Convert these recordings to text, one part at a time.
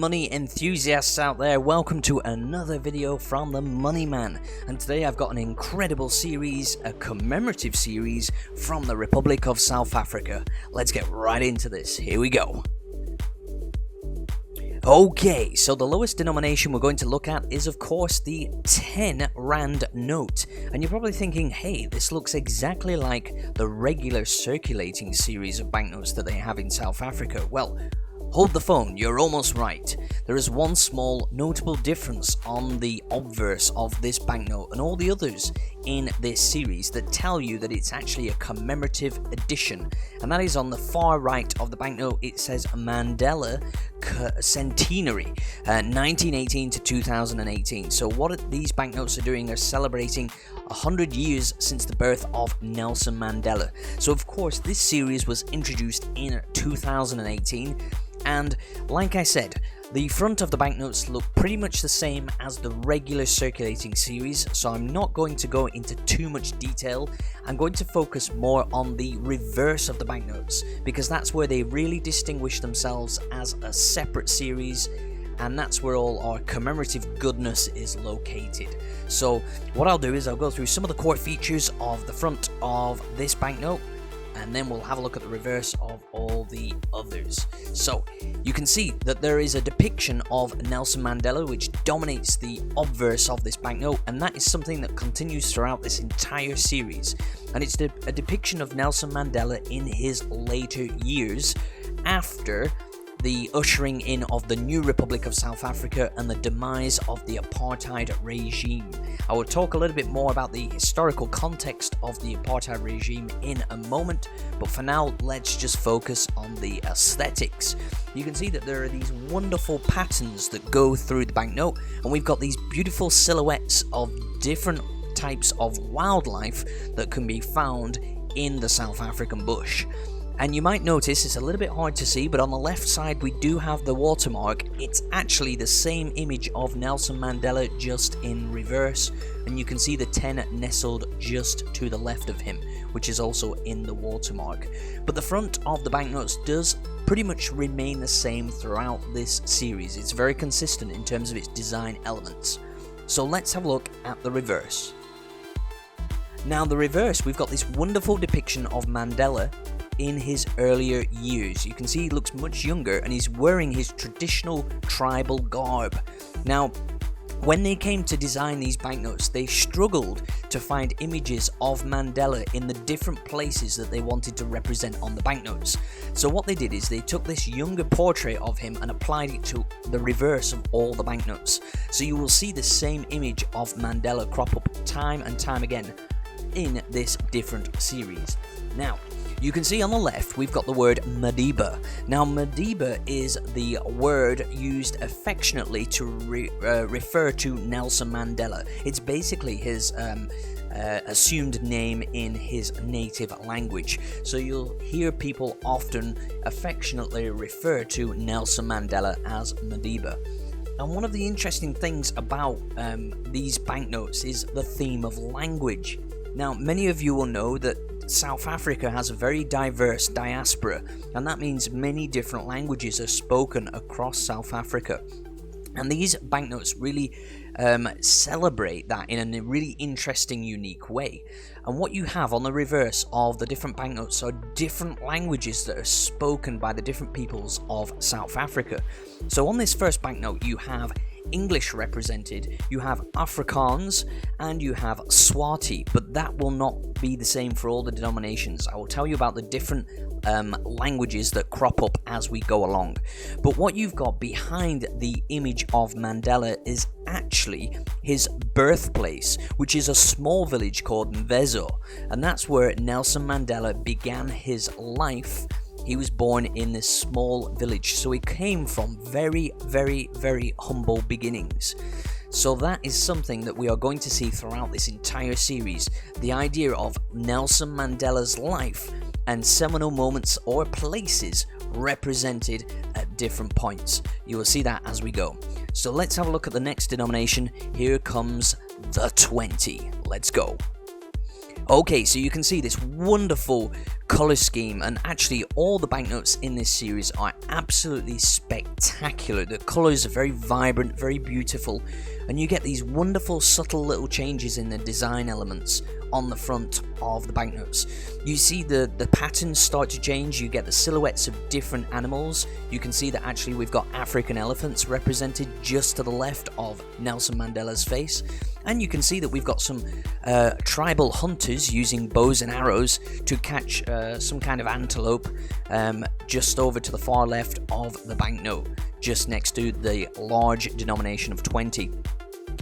money enthusiasts out there, welcome to another video from the Money Man. And today I've got an incredible series, a commemorative series from the Republic of South Africa. Let's get right into this, here we go. Okay, so the lowest denomination we're going to look at is of course the 10 Rand note. And you're probably thinking, hey, this looks exactly like the regular circulating series of banknotes that they have in South Africa. Well, hold the phone, you're almost right. There is one small notable difference on the obverse of this banknote and all the others in this series that tell you that it's actually a commemorative edition. And that is on the far right of the banknote. It says Mandela Centenary, 1918 to 2018. So what these banknotes are doing are celebrating 100 years since the birth of Nelson Mandela. So of course this series was introduced in 2018. And like I said, the front of the banknotes look pretty much the same as the regular circulating series, so I'm not going to go into too much detail. I'm going to focus more on the reverse of the banknotes, because that's where they really distinguish themselves as a separate series, and that's where all our commemorative goodness is located. So what I'll do is I'll go through some of the core features of the front of this banknote, and then we'll have a look at the reverse of all the others. So you can see that there is a depiction of Nelson Mandela which dominates the obverse of this banknote, and that is something that continues throughout this entire series. And it's a depiction of Nelson Mandela in his later years after the ushering in of the new Republic of South Africa and the demise of the apartheid regime. I will talk a little bit more about the historical context of the apartheid regime in a moment, but for now let's just focus on the aesthetics. You can see that there are these wonderful patterns that go through the banknote, and we've got these beautiful silhouettes of different types of wildlife that can be found in the South African bush. And you might notice it's a little bit hard to see, but on the left side we do have the watermark. It's actually the same image of Nelson Mandela, just in reverse, and you can see the 10 nestled just to the left of him, which is also in the watermark. But the front of the banknotes does pretty much remain the same throughout this series. It's very consistent in terms of its design elements. So let's have a look at the reverse. Now the reverse, we've got this wonderful depiction of Mandela in his earlier years. You can see he looks much younger and he's wearing his traditional tribal garb. Now, when they came to design these banknotes, they struggled to find images of Mandela in the different places that they wanted to represent on the banknotes. So what they did is they took this younger portrait of him and applied it to the reverse of all the banknotes. So you will see the same image of Mandela crop up time and time again in this different series. Now, you can see on the left we've got the word Madiba. Now Madiba is the word used affectionately to refer to Nelson Mandela. It's basically his assumed name in his native language. So you'll hear people often affectionately refer to Nelson Mandela as Madiba. And one of the interesting things about these banknotes is the theme of language. Now, many of you will know that South Africa has a very diverse diaspora, and that means many different languages are spoken across South Africa. And these banknotes really celebrate that in a really interesting, unique way. And what you have on the reverse of the different banknotes are different languages that are spoken by the different peoples of South Africa. So on this first banknote you have English represented, you have Afrikaans, and you have Swati, but that will not be the same for all the denominations. I will tell you about the different languages that crop up as we go along. But what you've got behind the image of Mandela is actually his birthplace, which is a small village called Mvezo, and that's where Nelson Mandela began his life. He was born in this small village, so he came from very, very, very humble beginnings. So that is something that we are going to see throughout this entire series, the idea of Nelson Mandela's life and seminal moments or places represented at different points. You will see that as we go. So let's have a look at the next denomination. Here comes the 20. Let's go. Okay, so you can see this wonderful color scheme, and actually all the banknotes in this series are absolutely spectacular. The colors are very vibrant, very beautiful, and you get these wonderful subtle little changes in the design elements on the front of the banknotes. You see the patterns start to change, you get the silhouettes of different animals. You can see that actually we've got African elephants represented just to the left of Nelson Mandela's face, and you can see that we've got some tribal hunters using bows and arrows to catch some kind of antelope just over to the far left of the banknote, just next to the large denomination of 20.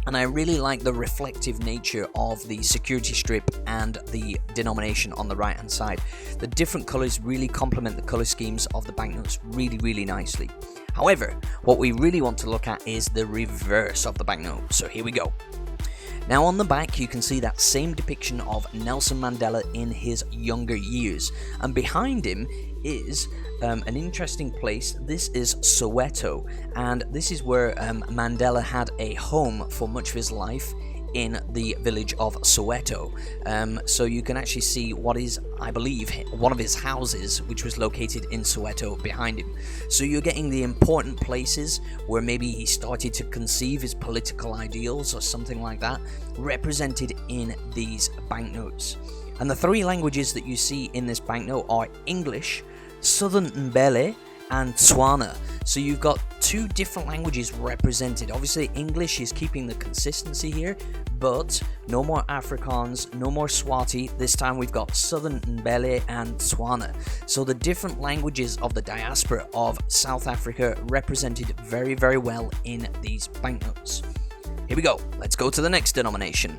And I really like the reflective nature of the security strip and the denomination on the right hand side. The different colours really complement the colour schemes of the banknotes really nicely. However, what we really want to look at is the reverse of the banknote, so here we go. Now on the back you can see that same depiction of Nelson Mandela in his younger years, and behind him is an interesting place. This is Soweto, and this is where Mandela had a home for much of his life in the village of Soweto. So you can actually see what is, I believe, one of his houses, which was located in Soweto behind him. So you're getting the important places where maybe he started to conceive his political ideals or something like that, represented in these banknotes. And the three languages that you see in this banknote are English, Southern Mbele, and Tswana. So you've got two different languages represented. Obviously English is keeping the consistency here, but no more Afrikaans, no more Swati. This time we've got Southern Mbele and Tswana. So the different languages of the diaspora of South Africa represented very well in these banknotes. Here we go, let's go to the next denomination.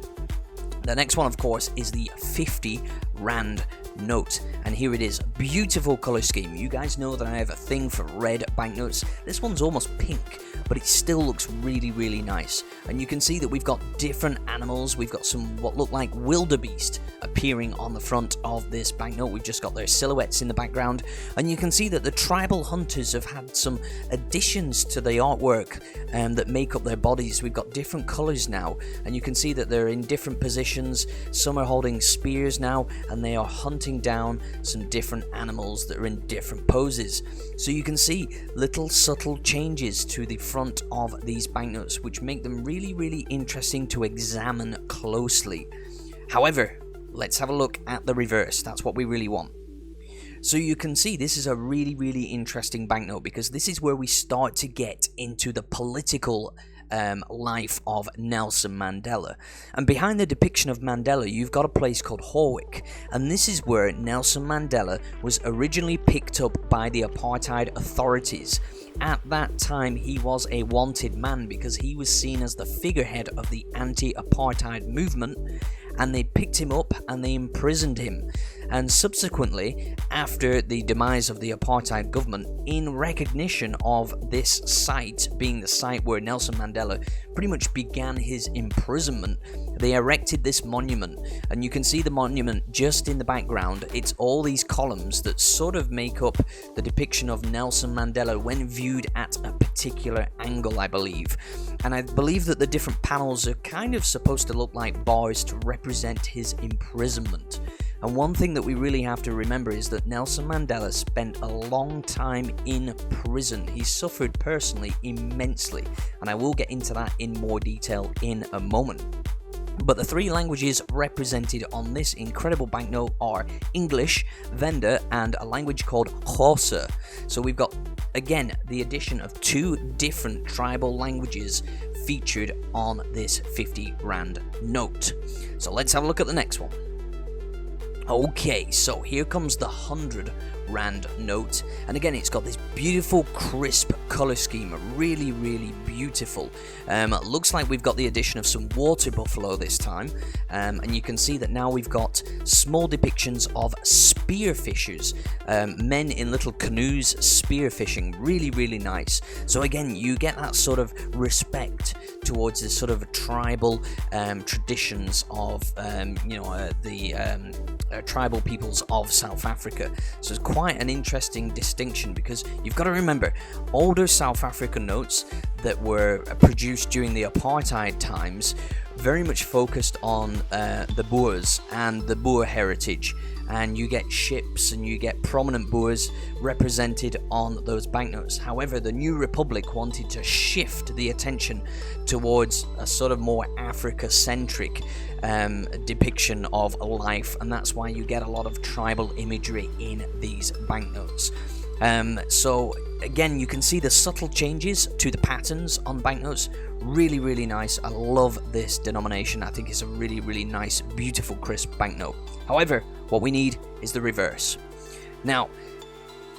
The next one, of course, is the 50 Rand note, and here it is. Beautiful color scheme. You guys know that I have a thing for red banknotes. This one's almost pink, but it still looks really nice. And you can see that we've got different animals. We've got some what look like wildebeest appearing on the front of this banknote. We've just got their silhouettes in the background, and you can see that the tribal hunters have had some additions to the artwork that make up their bodies. We've got different colors now, and you can see that they're in different positions. Some are holding spears now, and they are hunting down some different animals that are in different poses. So you can see little subtle changes to the front of these banknotes, which make them really interesting to examine closely. However, let's have a look at the reverse. That's what we really want. So you can see this is a really interesting banknote, because this is where we start to get into the political life of Nelson Mandela. And behind the depiction of Mandela, you've got a place called Howick, and this is where Nelson Mandela was originally picked up by the apartheid authorities. At that time, he was a wanted man because he was seen as the figurehead of the anti-apartheid movement, and they picked him up and they imprisoned him. And subsequently, after the demise of the apartheid government, in recognition of this site being the site where Nelson Mandela pretty much began his imprisonment, they erected this monument. And you can see the monument just in the background. It's all these columns that sort of make up the depiction of Nelson Mandela when viewed at a particular angle, I believe. And I believe that the different panels are kind of supposed to look like bars to represent his imprisonment. And one thing that we really have to remember is that Nelson Mandela spent a long time in prison. He suffered personally immensely, and I will get into that in more detail in a moment. But the three languages represented on this incredible banknote are English, Venda, and a language called Xhosa. So we've got, again, the addition of two different tribal languages featured on this 50 Rand note. So let's have a look at the next one. Okay, so here comes the 100 Rand note, and again it's got this beautiful crisp color scheme, really beautiful. Looks like we've got the addition of some water buffalo this time, and you can see that now we've got small depictions of spearfishers, men in little canoes spearfishing, really nice. So again, you get that sort of respect towards this sort of tribal traditions of the tribal peoples of South Africa. So it's quite an interesting distinction, because you've got to remember, older South African notes that were produced during the apartheid times very much focused on the Boers and the Boer heritage, and you get ships and you get prominent Boers represented on those banknotes. However, the New Republic wanted to shift the attention towards a sort of more Africa-centric depiction of life, and that's why you get a lot of tribal imagery in these banknotes. So again, you can see the subtle changes to the patterns on banknotes. Really nice. I love this denomination. I think it's a really nice, beautiful, crisp banknote. However, what we need is the reverse. Now,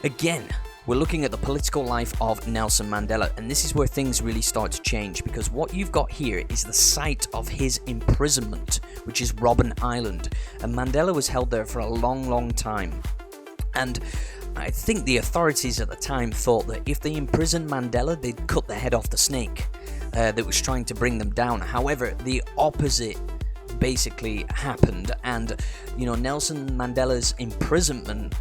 again, we're looking at the political life of Nelson Mandela, and this is where things really start to change, because what you've got here is the site of his imprisonment, which is Robben Island, and Mandela was held there for a long time. And I think the authorities at the time thought that if they imprisoned Mandela, they'd cut the head off the snake that was trying to bring them down. However, the opposite basically happened, and Nelson Mandela's imprisonment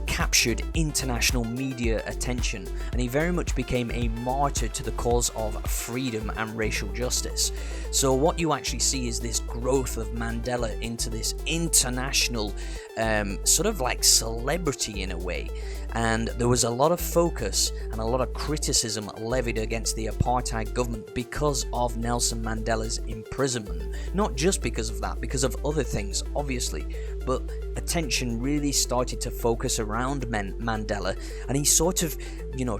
captured international media attention, and he very much became a martyr to the cause of freedom and racial justice. So what you actually see is this growth of Mandela into this international sort of like celebrity in a way. And there was a lot of focus and a lot of criticism levied against the apartheid government because of Nelson Mandela's imprisonment. Not just because of that, because of other things, obviously. But attention really started to focus around Mandela, and he sort of,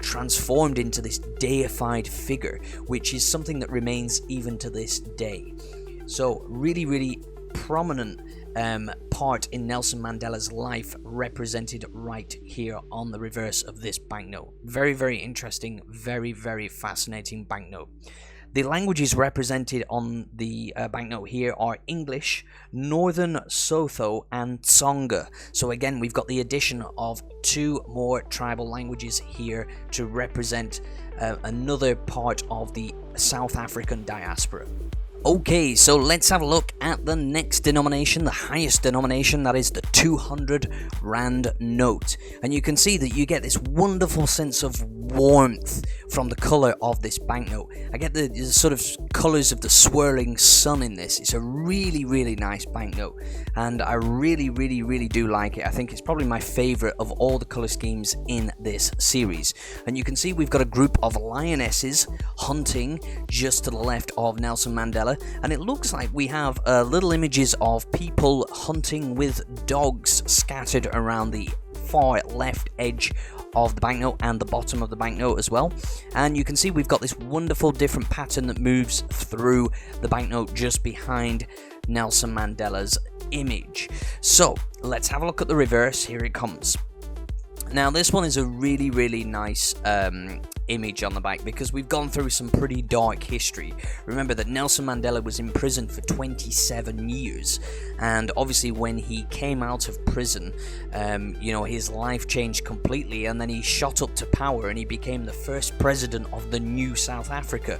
transformed into this deified figure, which is something that remains even to this day. So really prominent part in Nelson Mandela's life represented right here on the reverse of this banknote. Very interesting, very fascinating banknote. The languages represented on the banknote here are English, Northern Sotho, and Tsonga. So again, we've got the addition of 2 more tribal languages here to represent another part of the South African diaspora. Okay, so let's have a look at the next denomination, the highest denomination, that is the 200 Rand note. And you can see that you get this wonderful sense of warmth from the colour of this banknote. I get the sort of colours of the swirling sun in this. It's a really nice banknote, and I really do like it. I think it's probably my favourite of all the colour schemes in this series. And you can see we've got a group of lionesses hunting just to the left of Nelson Mandela. And it looks like we have little images of people hunting with dogs scattered around the far left edge of the banknote and the bottom of the banknote as well. And you can see we've got this wonderful different pattern that moves through the banknote just behind Nelson Mandela's image. So let's have a look at the reverse. Here it comes. Now this one is a really nice image on the back, because we've gone through some pretty dark history. Remember that Nelson Mandela was in prison for 27 years, and obviously when he came out of prison, his life changed completely, and then he shot up to power and he became the first president of the new South Africa.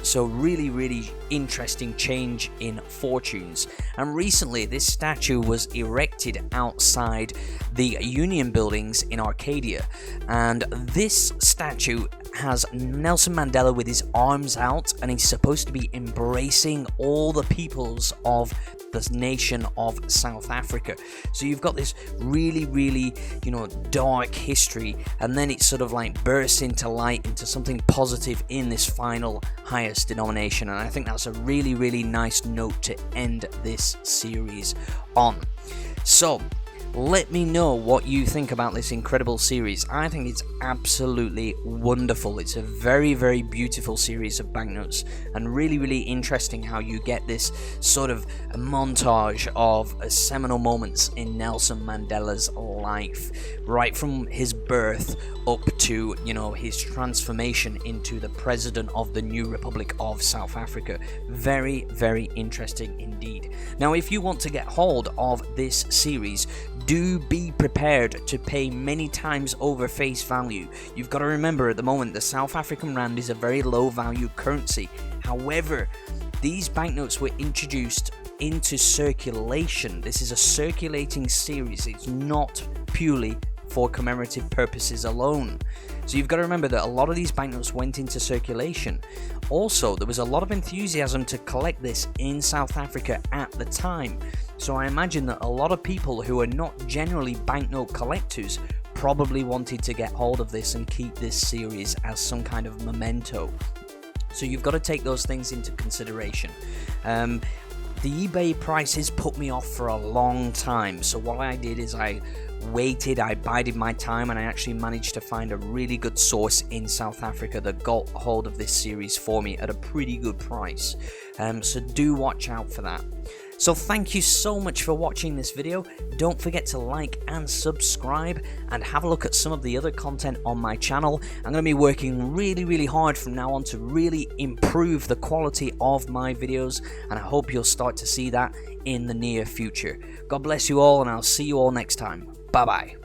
So really interesting change in fortunes. And recently this statue was erected outside the Union buildings in Arcadia, and this statue has Nelson Mandela with his arms out, and he's supposed to be embracing all the peoples of the nation of South Africa. So you've got this really dark history, and then it sort of like bursts into light, into something positive in this final highest denomination. And I think that's a really nice note to end this series on. So let me know what you think about this incredible series. I think it's absolutely wonderful. It's a very beautiful series of banknotes, and really interesting how you get this sort of a montage of seminal moments in Nelson Mandela's life, right from his birth up to, his transformation into the president of the new Republic of South Africa. Very interesting indeed. Now, if you want to get hold of this series, do be prepared to pay many times over face value. You've got to remember, at the moment, the South African Rand is a very low value currency. However, these banknotes were introduced into circulation. This is a circulating series. It's not purely for commemorative purposes alone. So you've got to remember that a lot of these banknotes went into circulation. Also, there was a lot of enthusiasm to collect this in South Africa at the time. So I imagine that a lot of people who are not generally banknote collectors probably wanted to get hold of this and keep this series as some kind of memento. So you've got to take those things into consideration. The eBay prices put me off for a long time, so what I did is I waited, I bided my time, and I actually managed to find a really good source in South Africa that got hold of this series for me at a pretty good price. So do watch out for that. So thank you so much for watching this video. Don't forget to like and subscribe, and have a look at some of the other content on my channel. I'm going to be working really hard from now on to really improve the quality of my videos, and I hope you'll start to see that in the near future. God bless you all, and I'll see you all next time. Bye bye.